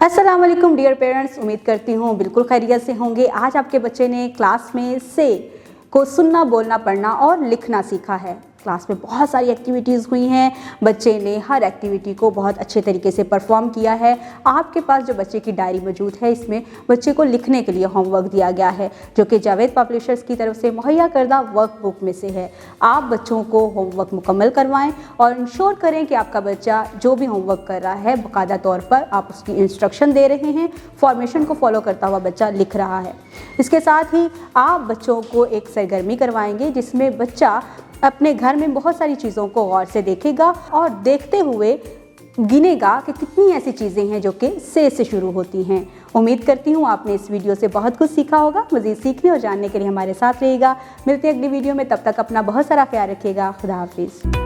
अस्सलाम वालेकुम dear parents, उम्मीद करती हूँ बिल्कुल खैरियत से होंगे। आज आपके बच्चे ने क्लास में से को सुनना, बोलना, पढ़ना और लिखना सीखा है। क्लास में बहुत सारी एक्टिविटीज़ हुई हैं, बच्चे ने हर एक्टिविटी को बहुत अच्छे तरीके से परफॉर्म किया है। आपके पास जो बच्चे की डायरी मौजूद है, इसमें बच्चे को लिखने के लिए होमवर्क दिया गया है, जो कि जावेद पब्लिशर्स की तरफ से मुहैया करदा वर्कबुक में से है। आप बच्चों को होमवर्क मुकम्मल करवाएं और इंश्योर करें कि आपका बच्चा जो भी होमवर्क कर रहा है बाकायदा तौर पर आप उसकी इंस्ट्रक्शन दे रहे हैं, फॉर्मेशन को फॉलो करता हुआ बच्चा लिख रहा है। इसके साथ ही आप बच्चों को एक सरगर्मी करवाएंगे जिसमें बच्चा अपने घर में बहुत सारी चीज़ों को गौर से देखेगा और देखते हुए गिनेगा कि कितनी ऐसी चीज़ें हैं जो कि से शुरू होती हैं। उम्मीद करती हूँ आपने इस वीडियो से बहुत कुछ सीखा होगा। मज़ीद सीखने और जानने के लिए हमारे साथ रहिएगा। मिलते हैं अगली वीडियो में, तब तक अपना बहुत सारा ख्याल रखिएगा। खुदा हाफिज़।